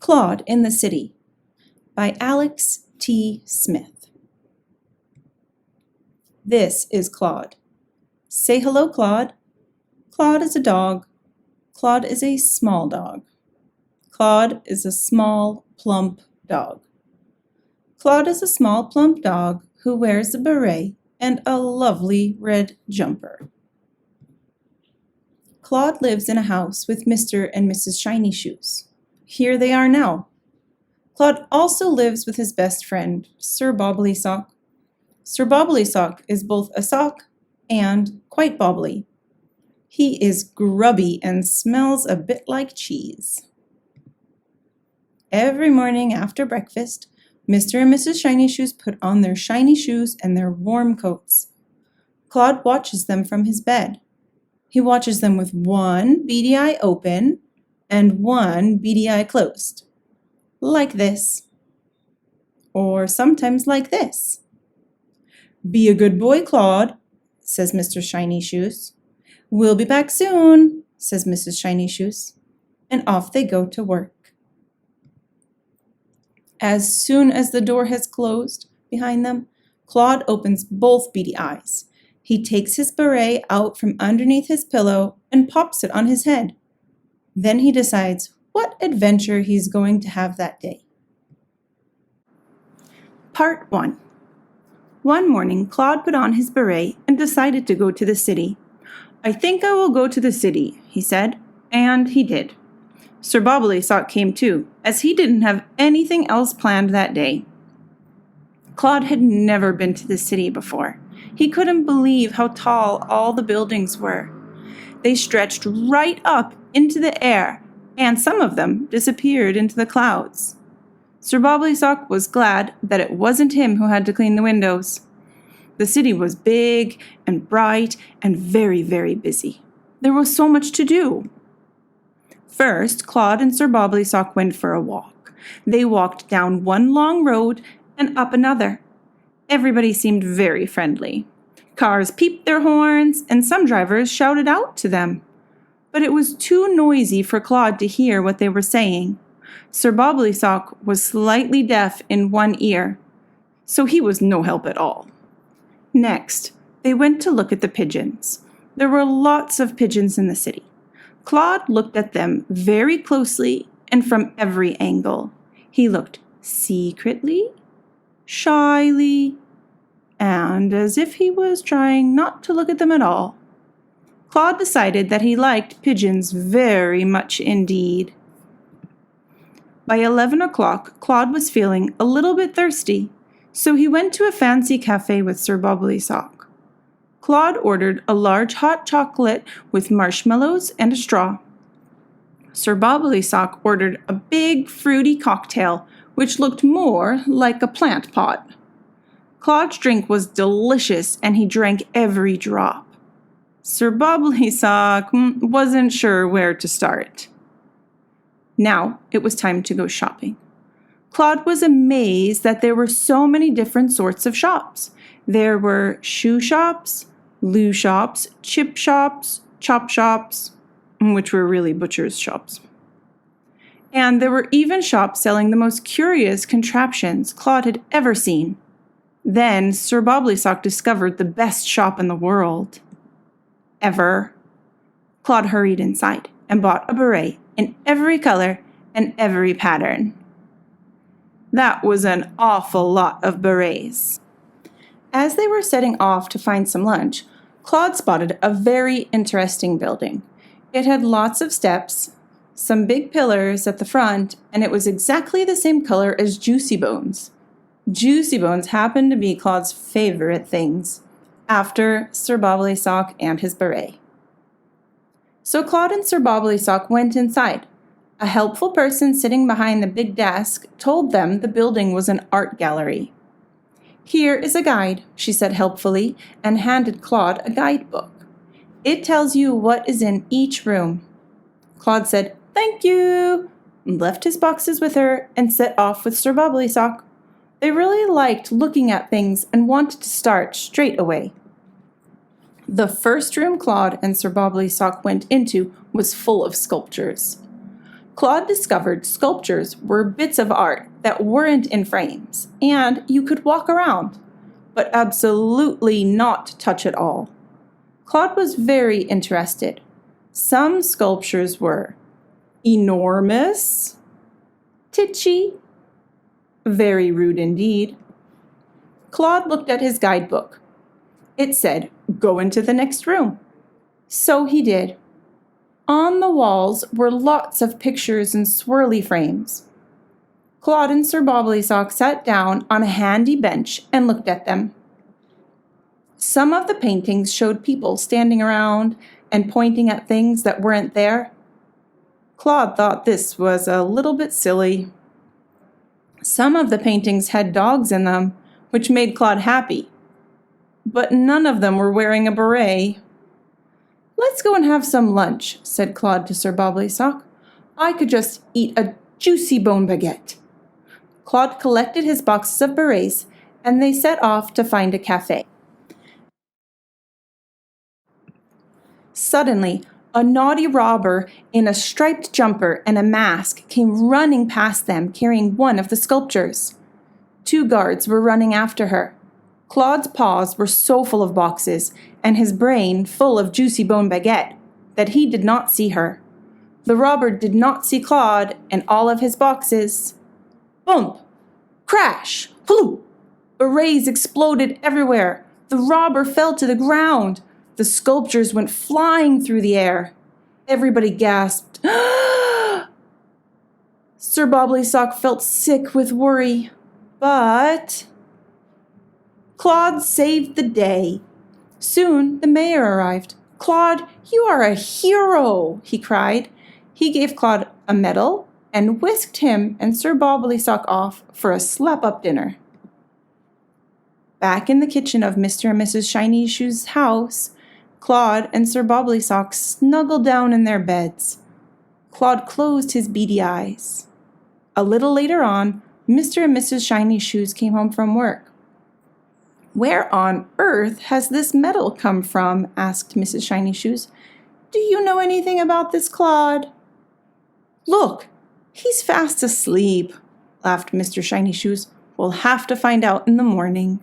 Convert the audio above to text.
Claude in the City by Alex T. Smith. This is Claude. Say hello, Claude. Claude is a dog. Claude is a small dog. Claude is a small, plump dog. Claude is a small, plump dog who wears a beret and a lovely red jumper. Claude lives in a house with Mr. and Mrs. Shiny Shoes. Here they are now. Claude also lives with his best friend, Sir Bobbly Sock. Sir Bobbly Sock is both a sock and quite bobbly. He is grubby and smells a bit like cheese. Every morning after breakfast, Mr. and Mrs. Shiny Shoes put on their shiny shoes and their warm coats. Claude watches them from his bed. He watches them with one beady eye open and one beady eye closed. Like this. Or sometimes like this. "Be a good boy, Claude," says Mr. Shiny Shoes. "We'll be back soon," says Mrs. Shiny Shoes. And off they go to work. As soon as the door has closed behind them, Claude opens both beady eyes. He takes his beret out from underneath his pillow and pops it on his head. Then he decides what adventure he's going to have that day. Part 1. One morning, Claude put on his beret and decided to go to the city. "I think I will go to the city," he said, and he did. Sir Bobbly Sock came too, as he didn't have anything else planned that day. Claude had never been to the city before. He couldn't believe how tall all the buildings were. They stretched right up into the air, and some of them disappeared into the clouds. Sir Bobbly Sock was glad that it wasn't him who had to clean the windows. The city was big and bright and very, very busy. There was so much to do. First, Claude and Sir Bobbly Sock went for a walk. They walked down one long road and up another. Everybody seemed very friendly. Cars peeped their horns, and some drivers shouted out to them. But it was too noisy for Claude to hear what they were saying. Sir Bobbly Sock was slightly deaf in one ear, so he was no help at all. Next, they went to look at the pigeons. There were lots of pigeons in the city. Claude looked at them very closely and from every angle. He looked secretly, shyly, and as if he was trying not to look at them at all. Claude decided that he liked pigeons very much indeed. By 11 o'clock, Claude was feeling a little bit thirsty, so he went to a fancy cafe with Sir Bobbly Sock. Claude ordered a large hot chocolate with marshmallows and a straw. Sir Bobbly Sock ordered a big fruity cocktail, which looked more like a plant pot. Claude's drink was delicious, and he drank every drop. Sir Bobbly Sock wasn't sure where to start. Now it was time to go shopping. Claude was amazed that there were so many different sorts of shops. There were shoe shops, loo shops, chip shops, chop shops, which were really butcher's shops. And there were even shops selling the most curious contraptions Claude had ever seen. Then Sir Bobbly Sock discovered the best shop in the world. Ever. Claude hurried inside and bought a beret in every color and every pattern. That was an awful lot of berets. As they were setting off to find some lunch, Claude spotted a very interesting building. It had lots of steps, some big pillars at the front, and it was exactly the same color as Juicy Bones. Juicy Bones happened to be Claude's favorite things, after Sir Bobbly Sock and his beret. So Claude and Sir Bobbly Sock went inside. A helpful person sitting behind the big desk told them the building was an art gallery. "Here is a guide," she said helpfully, and handed Claude a guidebook. "It tells you what is in each room." Claude said, "Thank you," and left his boxes with her and set off with Sir Bobbly Sock. They really liked looking at things and wanted to start straight away. The first room Claude and Sir Bobbly Sock went into was full of sculptures. Claude discovered sculptures were bits of art that weren't in frames, and you could walk around, but absolutely not touch it all. Claude was very interested. Some sculptures were enormous, titchy, very rude indeed. Claude looked at his guidebook. It said, "Go into the next room." So he did. On the walls were lots of pictures in swirly frames. Claude and Sir Bobblysock sat down on a handy bench and looked at them. Some of the paintings showed people standing around and pointing at things that weren't there. Claude thought this was a little bit silly. Some of the paintings had dogs in them, which made Claude happy. But none of them were wearing a beret. "Let's go and have some lunch," said Claude to Sir Bobblysock. "I could just eat a juicy bone baguette." Claude collected his boxes of berets, and they set off to find a cafe. Suddenly, a naughty robber in a striped jumper and a mask came running past them carrying one of the sculptures. 2 guards were running after her. Claude's paws were so full of boxes and his brain full of juicy bone baguette that he did not see her. The robber did not see Claude and all of his boxes. Bump! Crash! Whoo! Berets exploded everywhere. The robber fell to the ground. The sculptures went flying through the air. Everybody gasped. Sir Bobblysock felt sick with worry. But Claude saved the day. Soon the mayor arrived. "Claude, you are a hero," he cried. He gave Claude a medal and whisked him and Sir Bobblysock off for a slap-up dinner. Back in the kitchen of Mr. and Mrs. Shiny Shoes' house, Claude and Sir Bobblysock snuggled down in their beds. Claude closed his beady eyes. A little later on, Mr. and Mrs. Shiny Shoes came home from work. "Where on earth has this medal come from?" asked Mrs. Shiny Shoes. "Do you know anything about this, Claude?" "Look, he's fast asleep," laughed Mr. Shiny Shoes. "We'll have to find out in the morning."